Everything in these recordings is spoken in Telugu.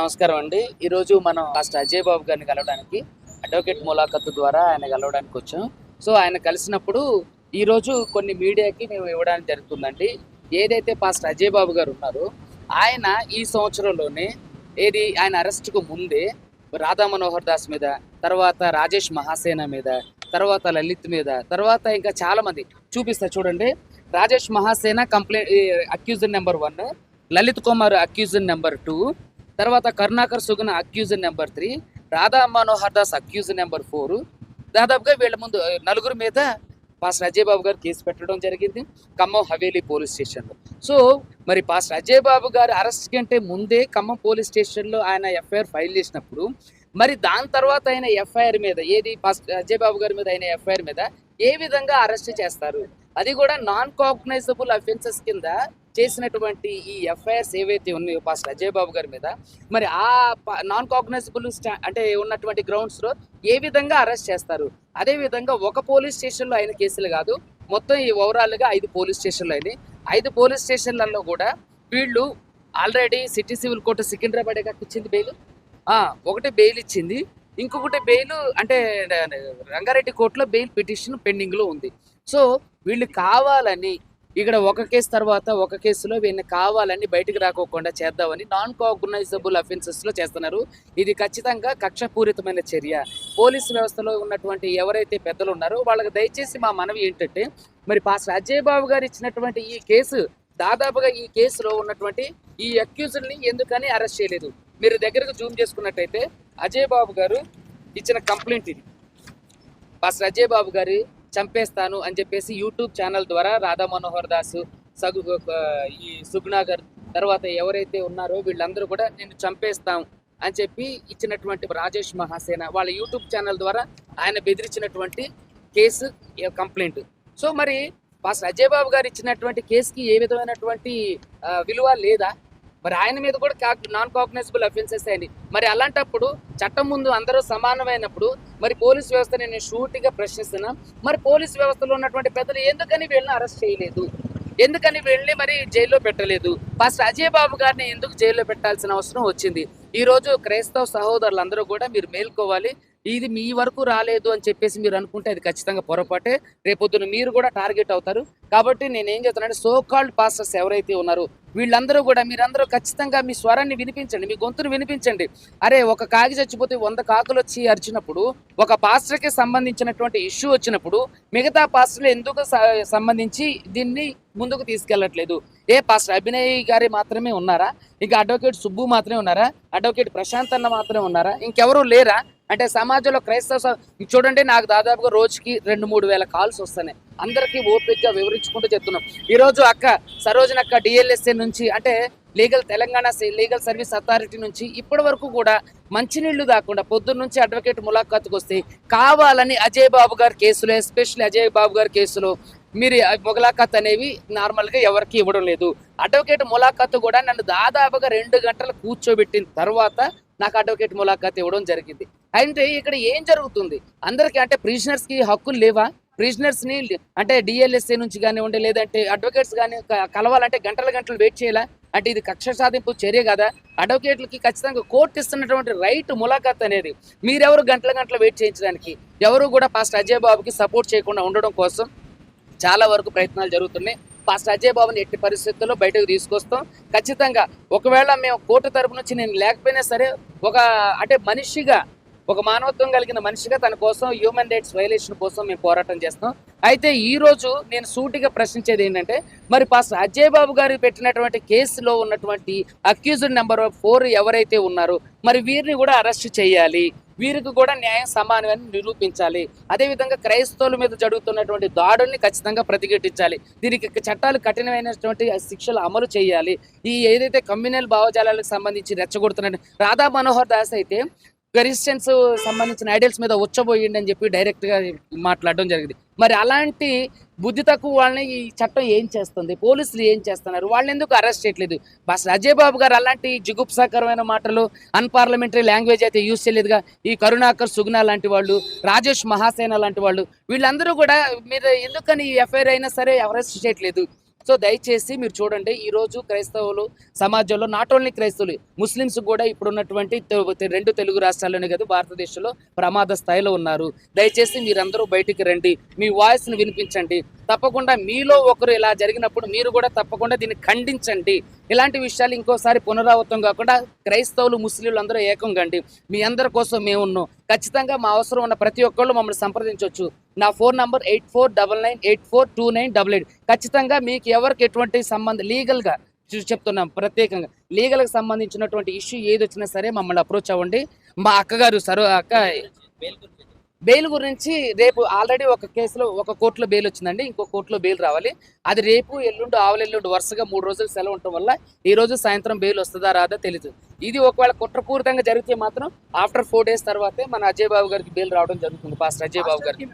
నమస్కారం అండి. ఈరోజు మనం పాస్టర్ అజయ్ బాబు గారిని కలవడానికి అడ్వకేట్ ములాఖతు ద్వారా ఆయన కలవడానికి వచ్చాం. సో ఆయన కలిసినప్పుడు ఈరోజు కొన్ని మీడియాకి మేము ఇవ్వడానికి జరుగుతుందండి. ఏదైతే పాస్టర్ అజయ్ బాబు గారు ఉన్నారో ఆయన ఈ సంవత్సరంలోనే ఆయన అరెస్ట్‌కు ముందే రాధా మనోహర్ దాస్ మీద, తర్వాత రాజేష్ మహాసేన మీద, తర్వాత లలిత్ మీద, తర్వాత ఇంకా చాలామంది చూపిస్తా చూడండి. Rajesh Mahasena accused number 1, Lalit Kumar accused number 2, తర్వాత Karunakar Suguna accused number 3, Radha Manohar Das accused number 4. దాదాపుగా వీళ్ళ ముందు నలుగురు మీద పాస్టర్ అజయ్ బాబు గారు కేసు పెట్టడం జరిగింది ఖమ్మం హవేలీ పోలీస్ స్టేషన్లో. సో మరి పాస్టర్ అజయ్ బాబు గారు అరెస్ట్ కంటే ముందే ఖమ్మం పోలీస్ స్టేషన్లో ఆయన ఎఫ్ఐఆర్ ఫైల్ చేసినప్పుడు మరి దాని తర్వాత ఆయన ఎఫ్ఐఆర్ మీద పాస్టర్ అజయ్ బాబు గారి మీద అయిన ఎఫ్ఐఆర్ మీద ఏ విధంగా అరెస్ట్ చేస్తారు, అది కూడా నాన్ కాగ్నైజబుల్ అఫెన్సెస్ కింద చేసినటువంటి ఈ ఎఫ్ఐఆర్స్ ఏవైతే ఉన్నాయో పాస్టర్ అజయ్ బాబు గారి మీద, మరి ఆ నాన్ కాగ్నైజబుల్ అంటే ఉన్నటువంటి గ్రౌండ్స్లో ఏ విధంగా అరెస్ట్ చేస్తారు? అదేవిధంగా ఒక పోలీస్ స్టేషన్లో అయిన కేసులు కాదు, మొత్తం ఈ ఓవరాల్గా 5 పోలీస్ స్టేషన్లు అయినాయి. 5 పోలీస్ స్టేషన్లలో కూడా వీళ్ళు already city civil court Secunderabad ఇచ్చింది బెయిల్, ఒకటి బెయిల్ ఇచ్చింది, ఇంకొకటి బెయిల్ అంటే రంగారెడ్డి కోర్టులో బెయిల్ పిటిషన్ పెండింగ్లో ఉంది. సో వీళ్ళు కావాలని ఇక్కడ ఒక కేసు తర్వాత ఒక కేసులో వీళ్ళని కావాలని బయటకు రాకోకుండా చేద్దామని నాన్ కాగ్నైజబుల్ అఫెన్సెస్లో చేస్తున్నారు. ఇది ఖచ్చితంగా కక్షపూరితమైన చర్య. పోలీసు వ్యవస్థలో ఉన్నటువంటి ఎవరైతే పెద్దలు ఉన్నారో వాళ్ళకి దయచేసి మా మనవి ఏంటంటే, మరి పాస్టర్ అజయ్ బాబు గారు ఇచ్చినటువంటి ఈ కేసు, దాదాపుగా ఈ కేసులో ఉన్నటువంటి ఈ అక్యూజ్డ్ని ఎందుకని అరెస్ట్ చేయలేదు? మీరు దగ్గరకు జూమ్ చేసుకున్నట్టయితే అజయ్ బాబు గారు ఇచ్చిన కంప్లైంట్ ఇది. పాస్టర్ అజయ్ బాబు గారు చంపేస్తాను అని చెప్పేసి యూట్యూబ్ ఛానల్ ద్వారా రాధా మనోహర్ దాస్, ఈ సుగ్నాగర్, తర్వాత ఎవరైతే ఉన్నారో వీళ్ళందరూ కూడా నేను చంపేస్తాం అని చెప్పి ఇచ్చినటువంటి రాజేష్ మహాసేన వాళ్ళ యూట్యూబ్ ఛానల్ ద్వారా ఆయన బెదిరించినటువంటి కేసు కంప్లైంట్. సో మరి పాస్టర్ అజయ్ బాబు గారు ఇచ్చినటువంటి కేసుకి ఏ విధమైనటువంటి విలువ లేదా? మరి ఆయన మీద కూడా నాన్ కాగ్నైజబుల్ అఫెన్సెస్ అయింది. మరి అలాంటప్పుడు చట్టం ముందు అందరూ సమానమైనప్పుడు మరి పోలీస్ వ్యవస్థని నేను షూటిగా ప్రశ్నిస్తున్నా, మరి పోలీస్ వ్యవస్థలో ఉన్నటువంటి పెద్దలు ఎందుకని వీళ్ళని అరెస్ట్ చేయలేదు? ఎందుకని వీళ్ళని మరి జైల్లో పెట్టలేదు? పాస్టర్ అజయ్ బాబు గారిని ఎందుకు జైల్లో పెట్టాల్సిన అవసరం వచ్చింది? ఈరోజు క్రైస్తవ సహోదరులందరూ కూడా మీరు మేల్కోవాలి. ఇది మీ వరకు రాలేదు అని చెప్పేసి మీరు అనుకుంటే అది ఖచ్చితంగా పొరపాటే. రేపొద్దున మీరు కూడా టార్గెట్ అవుతారు. కాబట్టి నేనేం చెప్తున్నానంటే, సో కాల్డ్ పాస్టర్స్ ఎవరైతే ఉన్నారో వీళ్ళందరూ కూడా మీరందరూ ఖచ్చితంగా మీ స్వరాన్ని వినిపించండి, మీ గొంతును వినిపించండి. అరే, ఒక కాకి చచ్చిపోతే 100 కాకులు వచ్చి అరిచినప్పుడు, ఒక పాస్టర్కి సంబంధించినటువంటి ఇష్యూ వచ్చినప్పుడు మిగతా పాస్టర్లు ఎందుకు సంబంధించి దీన్ని ముందుకు తీసుకెళ్లట్లేదు? పాస్టర్ అభినయ్ గారి మాత్రమే ఉన్నారా? ఇంకా అడ్వకేట్ సుబ్బు మాత్రమే ఉన్నారా? అడ్వకేట్ ప్రశాంత్ అన్న మాత్రమే ఉన్నారా? ఇంకెవరూ లేరా? అంటే సమాజంలో క్రైస్తవ చూడండి, నాకు దాదాపుగా రోజుకి 2-3 వేల కాల్స్ వస్తున్నాయి. అందరికీ ఓపికగా వివరించుకుంటూ చెప్తున్నాం. ఈరోజు అక్క సరోజన అక్క డిఎల్ఎస్ఏ నుంచి, అంటే తెలంగాణ లీగల్ సర్వీస్ అథారిటీ నుంచి ఇప్పటి వరకు కూడా మంచినీళ్లు దాకుండా పొద్దున్న నుంచి అడ్వకేట్ ములాఖాతుకు వస్తే కావాలని అజయ్ బాబు గారి కేసులో, ఎస్పెషల్లీ అజయ్ బాబు గారి కేసులో మీరు ములాఖాత్ అనేవి నార్మల్గా ఎవరికి ఇవ్వడం లేదు. అడ్వకేట్ ములాఖాతు కూడా నన్ను దాదాపుగా 2 గంటలు కూర్చోబెట్టిన తర్వాత నాకు అడ్వకేట్ ములాఖాత్ ఇవ్వడం జరిగింది. అంటే ఇక్కడ ఏం జరుగుతుంది? అందరికీ అంటే ప్రిజనర్స్కి హక్కులు లేవా? ప్రిజనర్స్ని అంటే డిఎల్ఎస్ఏ నుంచి కానివ్వండి, లేదంటే అడ్వకేట్స్ కానీ కలవాలంటే గంటలు వెయిట్ చేయాలా? అంటే ఇది కక్ష సాధింపు చర్య కదా? అడ్వకేట్లకి ఖచ్చితంగా కోర్టు ఇస్తున్నటువంటి రైట్ ములాఖాత్ అనేది. మీరెవరు గంటలు వెయిట్ చేయించడానికి? ఎవరు కూడా పాస్టర్ అజయ్ బాబుకి సపోర్ట్ చేయకుండా ఉండడం కోసం చాలా వరకు ప్రయత్నాలు జరుగుతున్నాయి. పాస్టర్ అజయ్ బాబుని ఎట్టి పరిస్థితుల్లో బయటకు తీసుకొస్తాం ఖచ్చితంగా. ఒకవేళ మేము కోర్టు తరపు నుంచి నేను లేకపోయినా సరే, అంటే మనిషిగా, ఒక మానవత్వం కలిగిన మనిషిగా తన కోసం, హ్యూమన్ రైట్స్ వైలేషన్ కోసం మేము పోరాటం చేస్తాం. అయితే ఈరోజు నేను సూటిగా ప్రశ్నించేది ఏంటంటే, మరి పాస్టర్ అజయ్ బాబు గారు పెట్టినటువంటి కేసులో ఉన్నటువంటి అక్యూజ్డ్ నెంబర్ 4 ఎవరైతే ఉన్నారో మరి వీరిని కూడా అరెస్ట్ చేయాలి. వీరికి కూడా న్యాయం సమానమని నిరూపించాలి. అదేవిధంగా క్రైస్తవుల మీద జరుగుతున్నటువంటి దాడుల్ని ఖచ్చితంగా ప్రతిఘటించాలి. దీనికి చట్టాలు కఠినమైనటువంటి శిక్షలు అమలు చేయాలి. ఏదైతే కమ్యూనల్ భావజాలాలకు సంబంధించి రెచ్చగొడుతున్న రాధా మనోహర్ దాస్ అయితే క్రిస్టియన్స్ సంబంధించిన ఐడల్స్ మీద ఉచ్చబోయిండి అని చెప్పి డైరెక్ట్గా మాట్లాడడం జరిగింది. మరి అలాంటి బుద్ధి తక్కువ వాళ్ళని ఈ చట్టం ఏం చేస్తుంది? పోలీసులు ఏం చేస్తున్నారు? వాళ్ళని ఎందుకు అరెస్ట్ చేయట్లేదు? పాస్టర్ అజయ్ బాబు గారు అలాంటి జిగుప్సాకరమైన మాటలు, అన్పార్లమెంటరీ లాంగ్వేజ్ అయితే యూజ్ చేయలేదుగా. ఈ కరుణాకర్ సుగుణ లాంటి వాళ్ళు, రాజేష్ మహాసేన లాంటి వాళ్ళు, వీళ్ళందరూ కూడా మీరు ఎందుకని ఎఫ్ఐఆర్ అయినా సరే అరెస్ట్ చేయట్లేదు? సో దయచేసి మీరు చూడండి, ఈరోజు క్రైస్తవులు సమాజంలో నాట్ ఓన్లీ క్రైస్తవులు, ముస్లిమ్స్ కూడా ఇప్పుడున్నటువంటి 2 తెలుగు రాష్ట్రాల్లోనే కాదు భారతదేశంలో ప్రమాద స్థాయిలో ఉన్నారు. దయచేసి మీరందరూ బయటికి రండి, మీ వాయిస్ని వినిపించండి. తప్పకుండా మీలో ఒకరు ఇలా జరిగినప్పుడు మీరు కూడా తప్పకుండా దీన్ని ఖండించండి. ఇలాంటి విషయాలు ఇంకోసారి పునరావృతం కాకుండా క్రైస్తవులు ముస్లింలు అందరూ ఏకం కండి. మీ అందరి కోసం మేము ఉన్నాం. ఖచ్చితంగా మా అవసరం ఉన్న ప్రతి ఒక్కళ్ళు మమ్మల్ని సంప్రదించవచ్చు. నా ఫోన్ నంబర్ 8499842988. ఖచ్చితంగా మీకు ఎవరికి ఎటువంటి సంబంధం లీగల్గా చెప్తున్నాం, ప్రత్యేకంగా లీగల్కి సంబంధించినటువంటి ఇష్యూ ఏది వచ్చినా సరే మమ్మల్ని అప్రోచ్ అవ్వండి. మా అక్కగారు బెయిల్ గురించి రేపు ఆల్రెడీ ఒక కేసులో ఒక కోర్టులో బెయిల్ వచ్చిందండి, ఇంకో కోర్టులో బెయిల్ రావాలి. అది రేపు ఎల్లుండి ఆవులెల్లుండి వరుసగా 3 రోజులు సెలవు ఉండటం వల్ల ఈ రోజు సాయంత్రం బెయిల్ వస్తుందా రాదా తెలియదు. ఇది ఒకవేళ కుట్రపూరితంగా జరిగితే మాత్రం ఆఫ్టర్ 4 days తర్వాతే మన అజయ్ బాబు గారికి బెయిల్ రావడం జరుగుతుంది. పాస్టర్ అజయ్ బాబు గారికి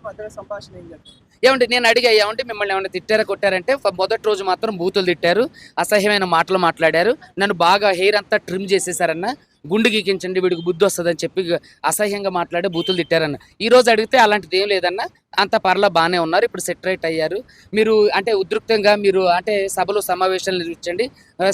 ఏమంటే నేను అడిగా, ఏమంటే మిమ్మల్ని ఏమైనా తిట్టారా కొట్టారంటే మొదటి రోజు మాత్రం బూతులు తిట్టారు, అసహ్యమైన మాటలు మాట్లాడారు, నన్ను బాగా హెయిర్ అంతా ట్రిమ్ చేసేసారన్న, గుండు గీకించండి వీడికి బుద్ధి వస్తుందని చెప్పి అసహ్యంగా మాట్లాడి బూతులు తిట్టారన్న. ఈ రోజు అడిగితే అలాంటిది ఏం లేదన్న, అంత పర్లా బాగానే ఉన్నారు, ఇప్పుడు సెటరేట్ అయ్యారు. మీరు అంటే ఉద్రిక్తంగా మీరు అంటే సభలు సమావేశాలు నిర్వహించండి,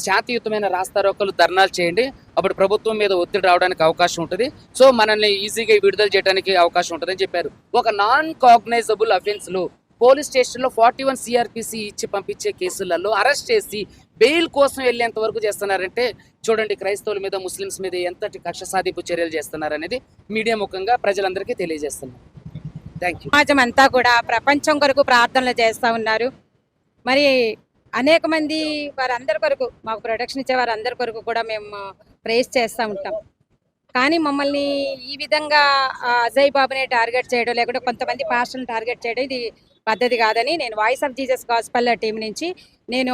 శాంతియుతమైన రాస్తారోకలు ధర్నాలు చేయండి, అప్పుడు ప్రభుత్వం మీద ఒత్తిడి రావడానికి అవకాశం ఉంటుంది. సో మనల్ని ఈజీగా విడుదల చేయడానికి అవకాశం ఉంటుందని చెప్పారు. ఒక నాన్ కాగ్నైజబుల్ అఫెన్స్లో పోలీస్ స్టేషన్లో 41 CRPC ఇచ్చి పంపించే కేసులలో అరెస్ట్ చేసి బెయిల్ కోసం వెళ్ళేంత వరకు చేస్తున్నారంటే చూడండి, క్రైస్తవుల మీద ముస్లిమ్స్ మీద ఎంతటి కక్ష సాధింపు చర్యలు చేస్తున్నారనేది మీడియా ముఖంగా ప్రజలందరికీ తెలియజేస్తున్నారు. Thank you. సమాజం అంతా కూడా ప్రపంచం కొరకు ప్రార్థనలు చేస్తూ ఉన్నారు. మరి అనేక మంది వారందరి కొరకు, మాకు ప్రొటెక్షన్ ఇచ్చే వారందరి కొరకు కూడా మేము ప్రేస్ చేస్తూ ఉంటాం. కానీ మమ్మల్ని ఈ విధంగా అజయ్ బాబుని టార్గెట్ చేయడం, లేకుంటే కొంతమంది పాస్టర్ని టార్గెట్ చేయడం ఇది పద్ధతి కాదని నేను voice of Jesus gospel team నుంచి నేను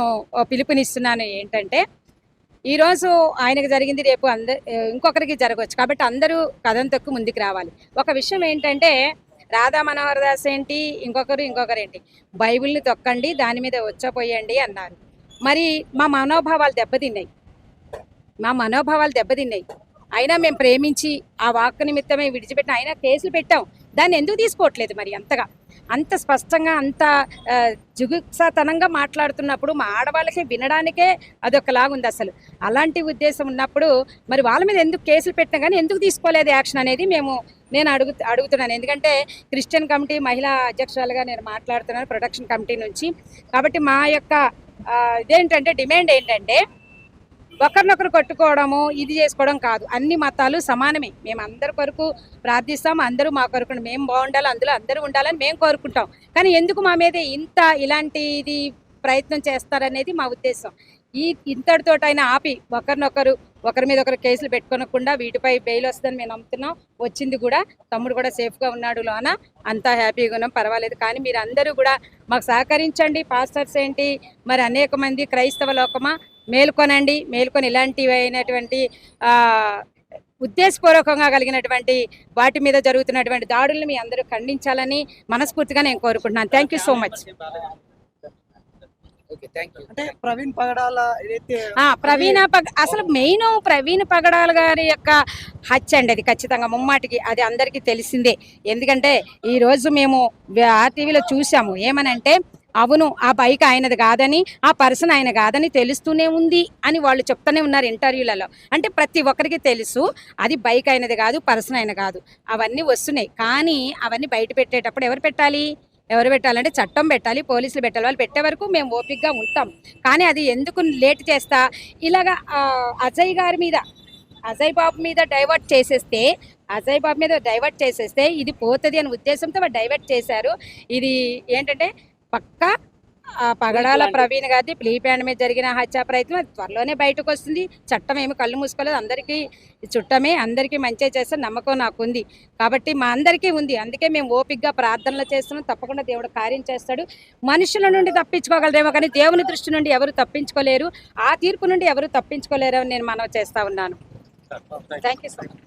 పిలుపునిస్తున్నాను. ఏంటంటే ఈరోజు ఆయనకు జరిగింది రేపు ఇంకొకరికి జరగవచ్చు, కాబట్టి అందరూ కథం తొక్కు ముందుకు రావాలి. ఒక విషయం ఏంటంటే రాధా మనోహర్ దాస్ ఏంటి, ఇంకొకరేంటి, బైబిల్ని తొక్కండి, దాని మీద వచ్చపోయండి అన్నారు. మరి మా మనోభావాలు దెబ్బతిన్నాయి. అయినా మేము ప్రేమించి ఆ వాక్ నిమిత్తమే విడిచిపెట్టిన అయినా కేసులు పెట్టాం. దాన్ని ఎందుకు తీసుకోవట్లేదు? మరి అంత స్పష్టంగా అంత జుగుప్సాతనంగా మాట్లాడుతున్నప్పుడు మా ఆడవాళ్ళకి వినడానికే అదొకలాగుంది. అసలు అలాంటి ఉద్దేశం ఉన్నప్పుడు మరి వాళ్ళ మీద ఎందుకు కేసులు పెట్టినా కానీ ఎందుకు తీసుకోలేదు యాక్షన్ అనేది నేను అడుగుతున్నాను. ఎందుకంటే క్రిస్టియన్ కమిటీ మహిళా అధ్యక్షురాలుగా నేను మాట్లాడుతున్నాను ప్రొటెక్షన్ కమిటీ నుంచి. కాబట్టి మా యొక్క డిమాండ్ ఏంటంటే ఒకరినొకరు కొట్టుకోవడము, ఇది చేసుకోవడం కాదు. అన్ని మతాలు సమానమే. మేము అందరి కొరకు ప్రార్థిస్తాం, అందరూ మా కొరకు మేము బాగుండాలి, అందులో అందరూ ఉండాలని మేము కోరుకుంటాం. కానీ ఎందుకు మా మీద ఇలాంటి ప్రయత్నం చేస్తారనేది మా ఉద్దేశం. ఇంతటితోటైనా ఆపి ఒకరి మీద ఒకరు కేసులు పెట్టుకోనకుండా వీటిపై బెయిల్ వస్తుందని మేము నమ్ముతున్నాం. వచ్చింది కూడా, తమ్ముడు కూడా సేఫ్గా ఉన్నాడు లోన, అంతా హ్యాపీగా ఉన్నాం, పర్వాలేదు. కానీ మీరు అందరూ కూడా మాకు సహకరించండి. పాస్టర్స్ ఏంటి, మరి అనేక మంది క్రైస్తవ లోకమా మేల్కొని ఇలాంటివి అయినటువంటి ఉద్దేశపూర్వకంగా కలిగినటువంటి వాటి మీద జరుగుతున్నటువంటి దాడుల్ని మీ అందరూ ఖండించాలని మనస్ఫూర్తిగా నేను కోరుకుంటున్నాను. Thank you so much. అసలు మెయిన్ ప్రవీణ్ పగడాల గారి యొక్క హత్య అండి, అది ఖచ్చితంగా ముమ్మాటికి అది అందరికీ తెలిసిందే. ఎందుకంటే ఈరోజు మేము ఆర్టీవీలో చూసాము, ఏమనంటే అవును ఆ బైక్ ఆయనది కాదని, ఆ పర్సన్ ఆయన కాదని తెలుస్తూనే ఉంది అని వాళ్ళు చెప్తూనే ఉన్నారు ఇంటర్వ్యూలలో. అంటే ప్రతి ఒక్కరికి తెలుసు అది బైక్ అయినది కాదు, పర్సన్ అయిన కాదు, అవన్నీ వస్తున్నాయి. కానీ అవన్నీ బయట పెట్టేటప్పుడు ఎవరు పెట్టాలంటే చట్టం పెట్టాలి, పోలీసులు పెట్టాలి. వాళ్ళు పెట్టే వరకు మేము ఓపికగా ఉంటాం. కానీ అది ఎందుకు లేట్ చేస్తా ఇలాగా అజయ్ బాబు మీద డైవర్ట్ చేసేస్తే ఇది పోతుంది అనే ఉద్దేశంతో వాళ్ళు డైవర్ట్ చేశారు. ఇది ఏంటంటే పక్కా పగడాల ప్రవీణ్ గారి ప్లీ ప్యాండ్ మీద జరిగిన హత్యా ప్రయత్నం అది త్వరలోనే బయటకు వస్తుంది. చట్టం ఏమి కళ్ళు మూసుకోలేదు, అందరికీ చుట్టమే, అందరికీ మంచి చేసే నమ్మకం నాకుంది. కాబట్టి మా అందరికీ ఉంది. అందుకే మేము ఓపికగా ప్రార్థనలు చేస్తున్నాం. తప్పకుండా దేవుడు కార్యం చేస్తాడు. మనుషుల నుండి తప్పించుకోగలరేమో కానీ దేవుని దృష్టి నుండి ఎవరు తప్పించుకోలేరు, ఆ తీర్పు నుండి ఎవరు తప్పించుకోలేరు అని నేను మనవి చేస్తా ఉన్నాను. Thank you so much.